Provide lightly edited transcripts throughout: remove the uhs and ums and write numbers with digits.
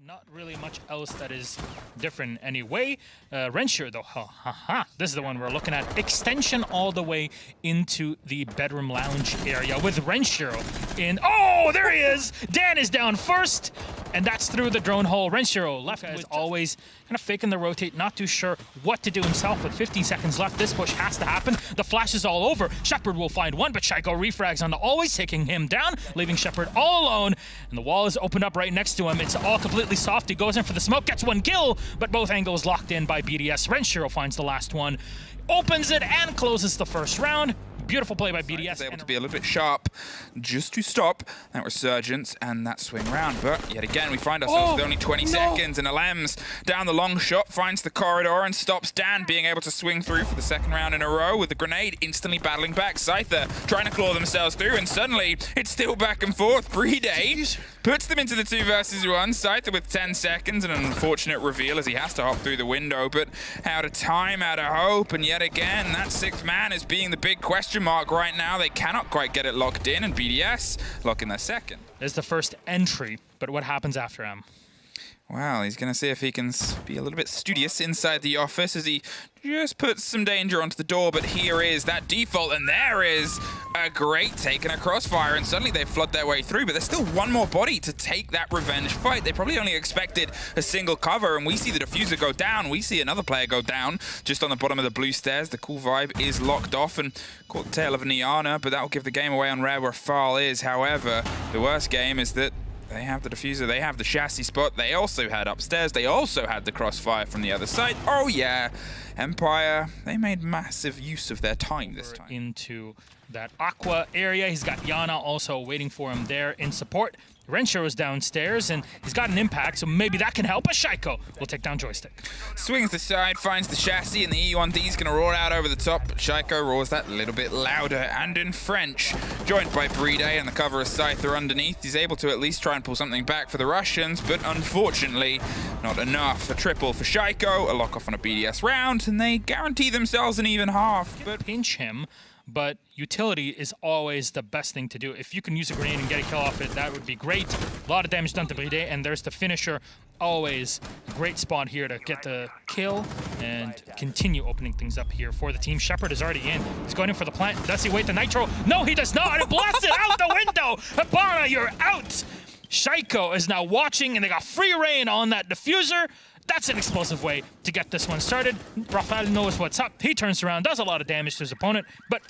Not really much else that is different anyway. Renshiru though, this is the one we're looking at. Extension all the way into the bedroom lounge area with Renshiru in. Oh, there he is! Dan is down first, and that's through the drone hole. Renshiru left is always kind of faking the rotate, not too sure what to do himself. With 15 seconds left, this push has to happen. The flash is all over. Shepard will find one, but Shaiko refrags on the always, taking him down, leaving Shepard all alone. And the wall is opened up right next to him. It's all completely soft. He goes in for the smoke, gets one kill, but both angles locked in by BDS. Renshiru finds the last one, opens it, and closes the first round. Beautiful play by BDS. Able to be a little bit sharp just to stop that resurgence and that swing round. But yet again, we find ourselves with only 20 seconds, and Alems down the long shot finds the corridor and stops Dan being able to swing through for the second round in a row with the grenade instantly battling back. Scyther trying to claw themselves through, and suddenly it's still back and forth. BDS puts them into the 2 versus 1. Scyther with 10 seconds and an unfortunate reveal as he has to hop through the window, but out of time, out of hope, and yet again, that 6th man is being the big question mark right now. They cannot quite get it locked in, and BDS lock in their second. There's the first entry, but what happens after him? Well, he's going to see if he can be a little bit studious inside the office as he just puts some danger onto the door, but here is that default, and there is a great take and a crossfire, and suddenly they flood their way through, but there's still one more body to take that revenge fight. They probably only expected a single cover, and we see the diffuser go down. We see another player go down just on the bottom of the blue stairs. The cool vibe is locked off and caught the tail of Niana, but that will give the game away on where Rafal is. However, the worst game is that they have the diffuser, they have the chassis spot, they also had upstairs, they also had the crossfire from the other side. Oh yeah, Empire, they made massive use of their time this time. Into that Aqua area, he's got Yana also waiting for him there in support. Renshiru is downstairs, and he's got an impact, so maybe that can help. A Shaiko will take down Joystick. Swings the side, finds the chassis, and the E1D is going to roar out over the top. But Shaiko roars that a little bit louder and in French. Joined by Bride and the cover of Scyther underneath. He's able to at least try and pull something back for the Russians, but unfortunately, not enough. A triple for Shaiko, a lock off on a BDS round, and they guarantee themselves an even half. But pinch him. But utility is always the best thing to do. If you can use a grenade and get a kill off it, that would be great. A lot of damage done to Bride, and there's the finisher. Always a great spot here to get the kill and continue opening things up here for the team. Shepard is already in. He's going in for the plant. Does he wait the nitro? No, he does not. It blasts it out the window. Habana, you're out. Shaiko is now watching, and they got free reign on that diffuser. That's an explosive way to get this one started. Rafael knows what's up. He turns around, does a lot of damage to his opponent, but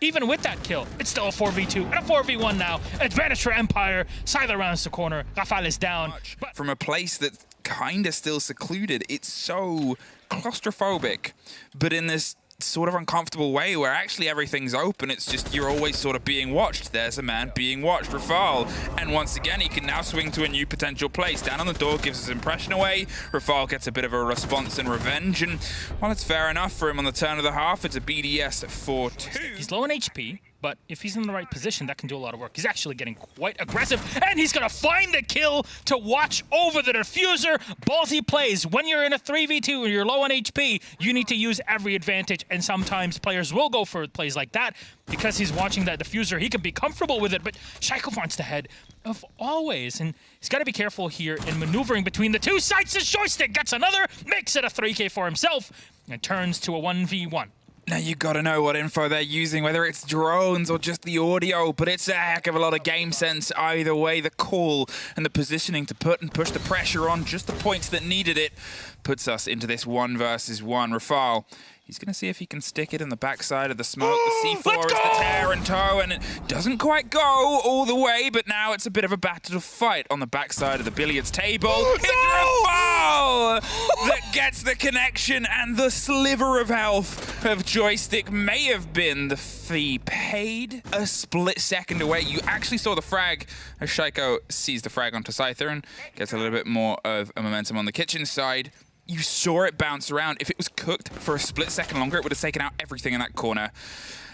even with that kill, it's still a 4v2 and a 4v1 now. Advantage for Empire. Scyther rounds the corner. Rafael is down. But from a place that's kind of still secluded, it's so claustrophobic, but in this sort of uncomfortable way where actually everything's open. It's just you're always sort of being watched. There's a man being watched, Rafal, and once again he can now swing to a new potential place. Down on the door gives his impression away. Rafal gets a bit of a response and revenge, and while it's fair enough for him on the turn of the half, it's a BDS 4-2. He's low in HP, but if he's in the right position, that can do a lot of work. He's actually getting quite aggressive, and he's gonna find the kill to watch over the diffuser. Ballsy plays. When you're in a 3v2 and you're low on HP, you need to use every advantage, and sometimes players will go for plays like that. Because he's watching that diffuser, he can be comfortable with it, but Shaiko finds the head of always, and he's got to be careful here in maneuvering between the two sides. His Joystick gets another, makes it a 3K for himself, and turns to a 1v1. Now you gotta know what info they're using, whether it's drones or just the audio, but it's a heck of a lot of game sense either way. The call and the positioning to put and push the pressure on just the points that needed it puts us into this 1 versus 1. Rafal, he's gonna see if he can stick it in the backside of the smoke. The C4 is the tear and toe, and it doesn't quite go all the way, but now it's a bit of a battle fight on the backside of the billiards table. It's Rafal that gets the connection, and the sliver of health of Joystick may have been the fee paid. A split second away. You actually saw the frag as Shaiko sees the frag onto Scyther and gets a little bit more of a momentum on the kitchen side. You saw it bounce around. If it was cooked for a split second longer, it would have taken out everything in that corner.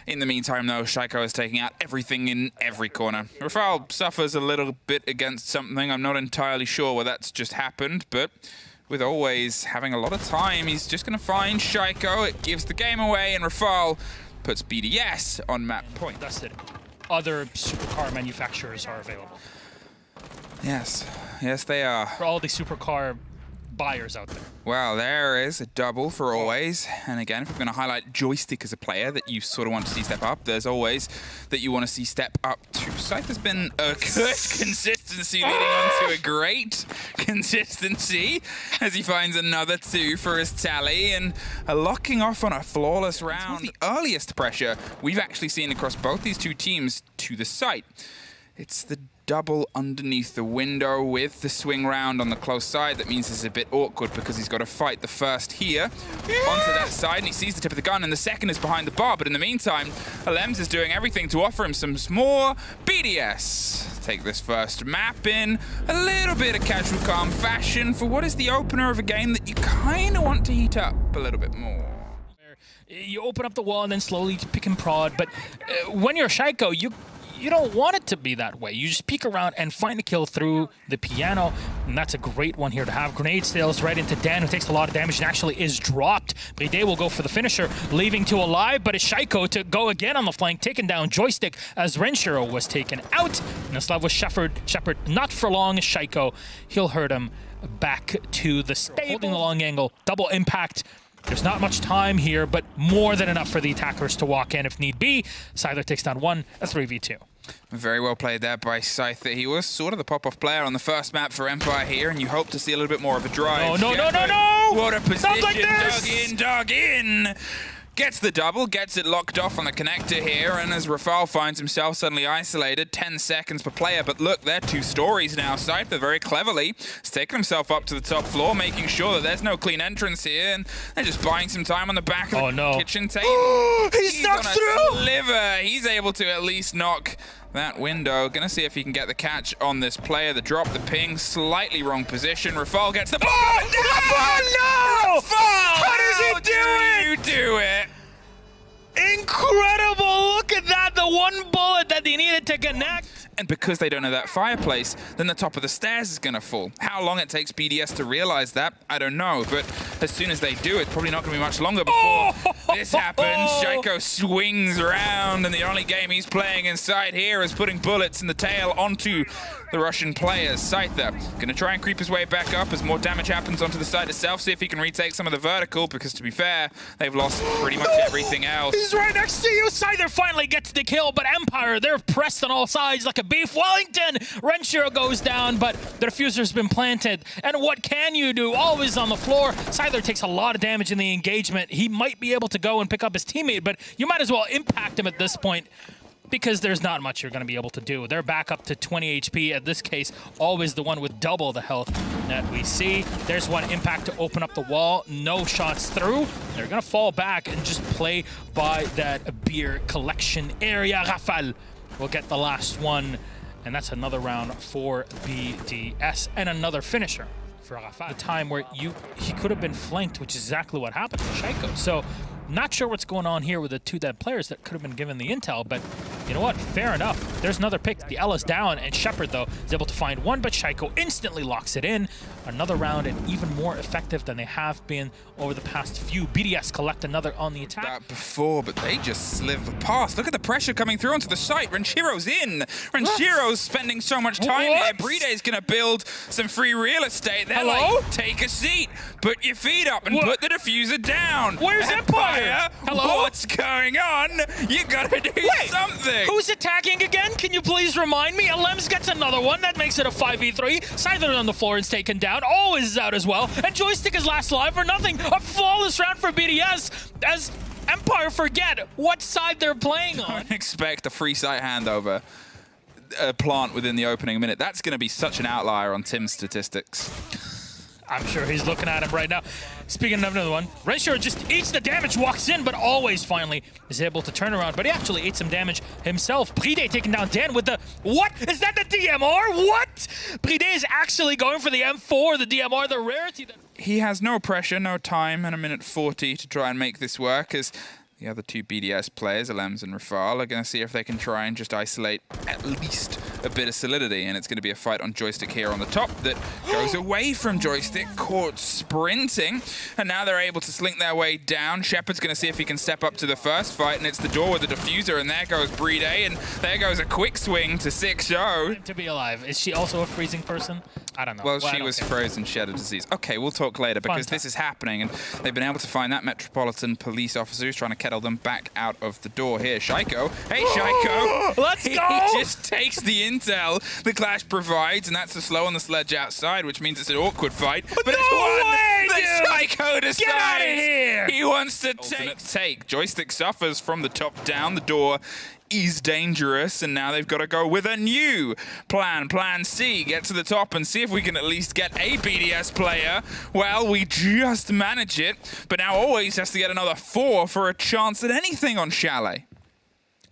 In the meantime, though, Shaiko is taking out everything in every corner. Rafal suffers a little bit against something. I'm not entirely sure where that's just happened, but with always having a lot of time, he's just going to find Shaiko. It gives the game away, and Rafal puts BDS on map point. That's it. Other supercar manufacturers are available. Yes. Yes, they are. For all the supercar buyers out there. Well, there is a double for always. And again, if we're going to highlight Joystick as a player that you sort of want to see step up, there's always that you want to see step up too. Scythe has been a good consistency leading on to a great consistency as he finds another 2 for his tally and locking off on a flawless round. The earliest pressure we've actually seen across both these two teams to the site. It's the double underneath the window with the swing round on the close side. That means it's a bit awkward because he's got to fight the first here onto that side, and he sees the tip of the gun, and the second is behind the bar. But in the meantime, Alems is doing everything to offer him some more BDS. Take this first map in a little bit of casual calm fashion for what is the opener of a game that you kind of want to heat up a little bit more. You open up the wall and then slowly pick and prod, but when you're Shaiko, you don't want it to be that way. You just peek around and find the kill through the piano, and that's a great one here to have. Grenade sails right into Dan, who takes a lot of damage and actually is dropped. BD will go for the finisher, leaving 2 alive, but it's Shaiko to go again on the flank, taking down Joystick as Renshiro was taken out. And this love was Shepard, not for long, Shaiko. He'll hurt him back to the stable. Holding the long angle, double impact. There's not much time here, but more than enough for the attackers to walk in if need be. Scyther takes down 1, a 3v2. Very well played there by Scythe. He was sort of the pop-off player on the first map for Empire here, and you hope to see a little bit more of a drive. No! What a position, Not like this! dug in! Gets the double, gets it locked off on the connector here, and as Rafal finds himself suddenly isolated, 10 seconds per player. But look, they're 2 stories now. Scythe very cleverly has taken himself up to the top floor, making sure that there's no clean entrance here, and they're just buying some time on the back of the kitchen table. He's knocked through! Sliver. He's able to at least knock that window. Gonna see if he can get the catch on this player. The drop, the ping, slightly wrong position. Rafal gets the... Oh, no! Rafal! How does he do it? You do it! Incredible! Look at that! The one bullet that they needed to connect. And because they don't know that fireplace, then the top of the stairs is going to fall. How long it takes BDS to realize that, I don't know. But as soon as they do, it's probably not going to be much longer before this happens. Shaiko swings around, and the only game he's playing inside here is putting bullets in the tail onto the Russian players. Scyther going to try and creep his way back up as more damage happens onto the site itself. See if he can retake some of the vertical, because to be fair, they've lost pretty much everything else. He's right next to you. Scyther finally gets the kill, but Empire, they're pressed on all sides like a beef Wellington. Renshiro goes down, but the diffuser's been planted. And what can you do? Always on the floor. Scyther takes a lot of damage in the engagement. He might be able to go and pick up his teammate, but you might as well impact him at this point, because there's not much you're going to be able to do. They're back up to 20 HP. At this case, always the one with double the health that we see. There's one impact to open up the wall. No shots through. They're going to fall back and just play by that beer collection area. Rafal will get the last one, and that's another round for BDS and another finisher for Rafal. The time where he could have been flanked, which is exactly what happened to Shaiko. So not sure what's going on here with the 2 dead players that could have been given the intel, but you know what? Fair enough. There's another pick. The L is down, and Shepard, though, is able to find one, but Shaiko instantly locks it in. Another round, and even more effective than they have been over the past few. BDS collect another on the attack. That before, but they just sliver past. Look at the pressure coming through onto the site. Renshiro's in. Renshiro's spending so much time here. Bride's going to build some free real estate. They're like, take a seat, put your feet up, and put the diffuser down. Where's Empire? Hello? What's going on? You gotta do something. Who's attacking again? Can you please remind me? Alems gets another one. That makes it a 5v3. Scyther on the floor is taken down. Always is out as well. And Joystick is last alive for nothing. A flawless round for BDS as Empire forget what side they're playing on. Don't expect a free site handover. Plant within the opening minute. That's going to be such an outlier on Tim's statistics. I'm sure he's looking at him right now. Speaking of another one, Renshiro just eats the damage, walks in, but always finally is able to turn around. But he actually ate some damage himself. Bride taking down Dan with the... What? Is that the DMR? What? Bride is actually going for the M4, the DMR, the rarity. He has no pressure, no time, and a minute 40 to try and make this work as The other two BDS players, Alems and Rafal, are going to see if they can try and just isolate at least a bit of solidity. And it's going to be a fight on Joystick here on the top that goes away from Joystick, caught sprinting. And now they're able to slink their way down. Shepard's going to see if he can step up to the first fight. And it's the door with the diffuser. And there goes BDS. And there goes a quick swing to 6-0. To be alive. Is she also a freezing person? I don't know. Well, she was frozen, she had a disease. Okay, we'll talk later because this is happening. And they've been able to find that Metropolitan Police officer who's trying to kettle them back out of the door here. Shaiko. Hey, Shaiko. Let's go. He just takes the intel the Clash provides, and that's the slow on the sledge outside, which means it's an awkward fight. But no it's one way, that Shaiko decides. Get out of here. He wants to take. Joystick suffers from the top down. The door is dangerous, and now they've got to go with a new plan. Plan C, get to the top and see if we can at least get a BDS player. Well, we just manage it, but now always has to get another 4 for a chance at anything on Chalet.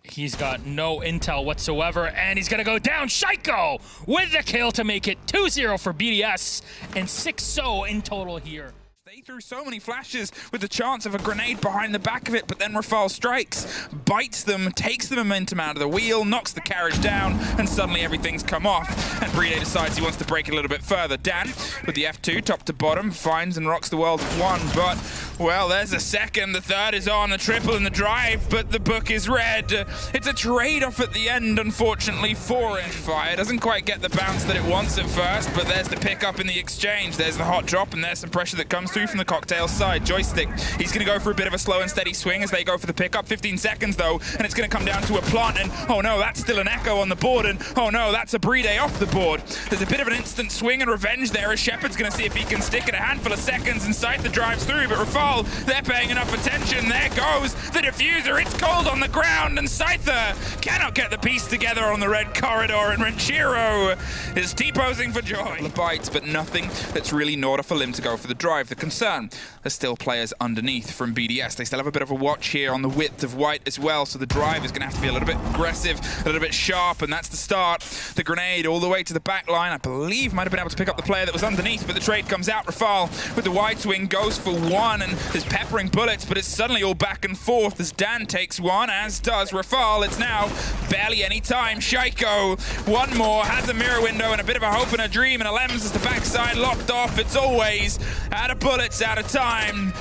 He's got no intel whatsoever, and he's going to go down. Shaiko with the kill to make it 2-0 for BDS, and 6-0 in total here. They threw so many flashes with the chance of a grenade behind the back of it, but then Rafal strikes, bites them, takes the momentum out of the wheel, knocks the carriage down, and suddenly everything's come off. And BDS decides he wants to break it a little bit further. Dan, with the F2, top to bottom, finds and rocks the world with 1, but, well, there's a second, the third is on, the triple in the drive, but the book is red. It's a trade-off at the end, unfortunately, for it. Fire doesn't quite get the bounce that it wants at first, but there's the pickup in the exchange. There's the hot drop, and there's some pressure that comes through from the Cocktail side. Joystick, he's going to go for a bit of a slow and steady swing as they go for the pickup. 15 seconds though, and it's going to come down to a plant, and oh no, that's still an Echo on the board, and oh no, that's a BDS off the board. There's a bit of an instant swing and revenge there as Shepard's going to see if he can stick it a handful of seconds, and Scyther drives through, but Rafal, they're paying enough attention. There goes the diffuser, it's cold on the ground, and Scyther cannot get the piece together on the red corridor, and Renchiro is T-posing for joy. The bites, but nothing that's really in order for him to go for the drive. The concern, there's still players underneath from BDS. They still have a bit of a watch here on the width of white as well, so the drive is going to have to be a little bit aggressive, a little bit sharp, and that's the start. The grenade all the way to the back line, I believe might have been able to pick up the player that was underneath, but the trade comes out. Rafal with the wide swing goes for 1, and is peppering bullets, but it's suddenly all back and forth as Dan takes 1, as does Rafal. It's now barely any time. Shaiko, 1 more, has a mirror window and a bit of a hope and a dream, and Alems is the backside locked off. It's always out of bullets, out of time,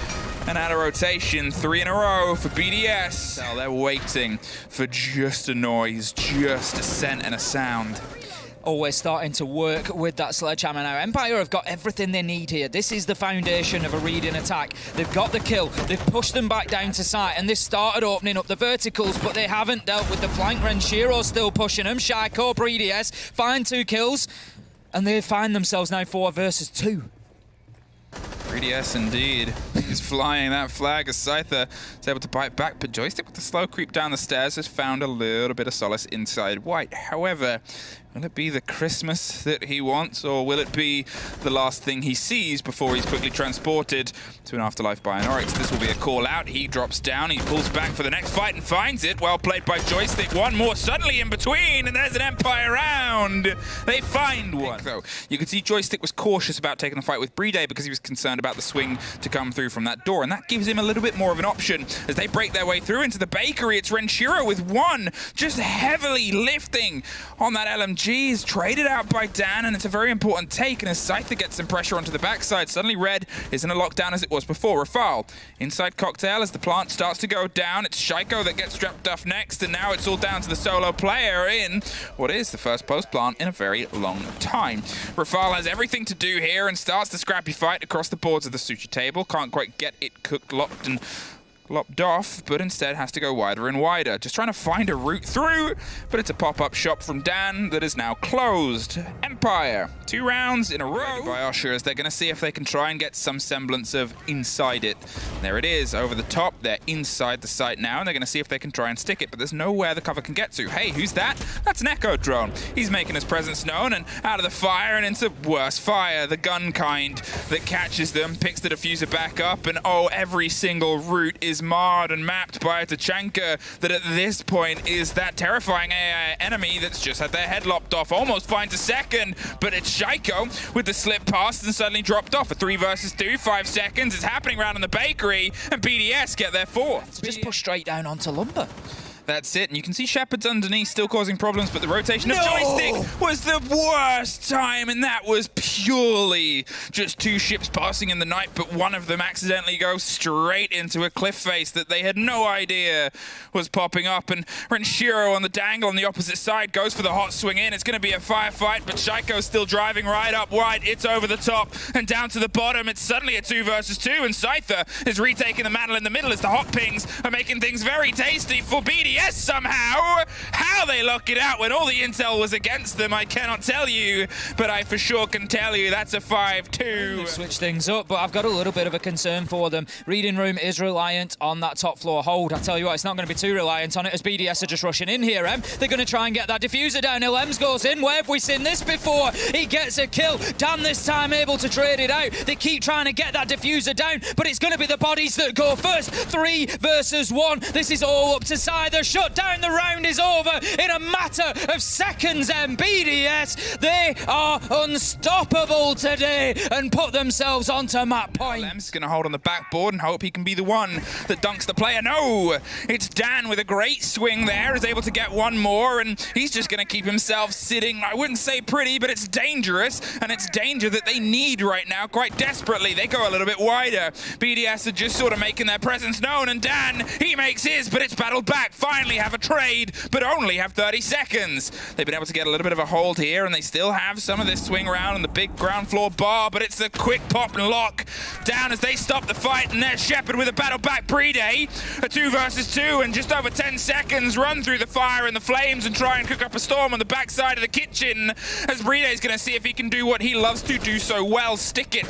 and out of rotation. 3 in a row for BDS. Well, they're waiting for just a noise, just a scent and a sound. Always starting to work with that sledgehammer now. Empire have got everything they need here. This is the foundation of a reading attack. They've got the kill. They've pushed them back down to site, and they've started opening up the verticals, but they haven't dealt with the flank. Renchiro still pushing them. Shaiko, BDS find 2 kills, and they find themselves now 4 versus 2. BDS indeed. He's flying that flag as Scyther is able to bite back, but Joystick with the slow creep down the stairs has found a little bit of solace inside white. However, will it be the Christmas that he wants, or will it be the last thing he sees before he's quickly transported to an afterlife by an Oryx? This will be a call out. He drops down, he pulls back for the next fight and finds it. Well played by Joystick. 1 more suddenly in between, and there's an Empire round. They find 1. Though you can see Joystick was cautious about taking the fight with BDS because he was concerned about the swing to come through from that door, and that gives him a little bit more of an option as they break their way through into the bakery. It's Renchiro with 1, just heavily lifting on that LMG. Is traded out by Dan, and it's a very important take, and as Scyther gets some pressure onto the backside, suddenly red isn't a lockdown as it was before. Rafal inside Cocktail as the plant starts to go down. It's Shaiko that gets strapped off next, and now it's all down to the solo player in what is the first post plant in a very long time. Rafal has everything to do here and starts the scrappy fight across the boards of the sushi table. Can't quite get it cooked, locked, and lopped off, but instead has to go wider and wider. Just trying to find a route through, but it's a pop-up shop from Dan that is now closed. Empire, 2 rounds in a row by Usher as they're going to see if they can try and get some semblance of inside it. There it is, over the top. They're inside the site now, and they're going to see if they can try and stick it, but there's nowhere the cover can get to. Hey, who's that? That's an Echo drone. He's making his presence known, and out of the fire and into worse fire, the gun kind that catches them, picks the diffuser back up, and oh, every single route is marred and mapped by a Tachanka that at this point is that terrifying AI enemy that's just had their head lopped off. Almost finds a second, but it's Shaiko with the slip past and suddenly dropped off. A 3 versus 2, 5 seconds. It's happening around in the bakery. victory, and BDS get their fourth. Just push straight down onto Lumber. That's it, and you can see Shepard's underneath still causing problems, but the rotation of Joystick was the worst time, and that was purely just two ships passing in the night, but one of them accidentally goes straight into a cliff face that they had no idea was popping up, and Renshiro on the dangle on the opposite side goes for the hot swing in. It's going to be a firefight, but Shaiko's still driving right up wide. It's over the top and down to the bottom. It's suddenly a 2 versus 2, and Scyther is retaking the mantle in the middle as the hot pings are making things very tasty for BDS. Yes, somehow. How they lock it out when all the intel was against them, I cannot tell you, but I for sure can tell you that's a 5-2. Switch things up, but I've got a little bit of a concern for them. Reading room is reliant on that top floor hold. I tell you what, it's not going to be too reliant on it as BDS are just rushing in here, Em. They're going to try and get that diffuser down. Lems goes in. Where have we seen this before? He gets a kill. Dan this time able to trade it out. They keep trying to get that diffuser down, but it's going to be the bodies that go first. 3 versus 1. This is all up to Scyther. Shut down, the round is over in a matter of seconds, and BDS, they are unstoppable today and put themselves onto map point. Lem's going to hold on the backboard and hope he can be the one that dunks the player. No, it's Dan with a great swing there, is able to get one more, and he's just going to keep himself sitting. I wouldn't say pretty, but it's dangerous, and it's danger that they need right now quite desperately. They go a little bit wider. BDS are just sort of making their presence known, and Dan, he makes his, but it's battled back. Finally have a trade, but only have 30 seconds. They've been able to get a little bit of a hold here, and they still have some of this swing around on the big ground floor bar, but it's a quick pop and lock down as they stop the fight, and there's Shepard with a battle back pre-day. A 2 versus 2, and just over 10 seconds run through the fire and the flames and try and cook up a storm on the backside of the kitchen, as Breday's going to see if he can do what he loves to do so well, stick it.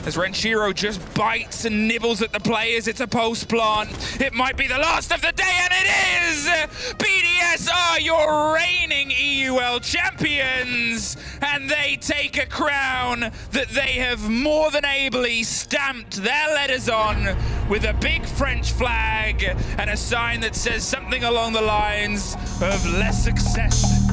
As Renshiro just bites and nibbles at the players, it's a post plant. It might be the last of the day, and it is! BDS are your reigning EUL champions, and they take a crown that they have more than ably stamped their letters on with a big French flag and a sign that says something along the lines of less success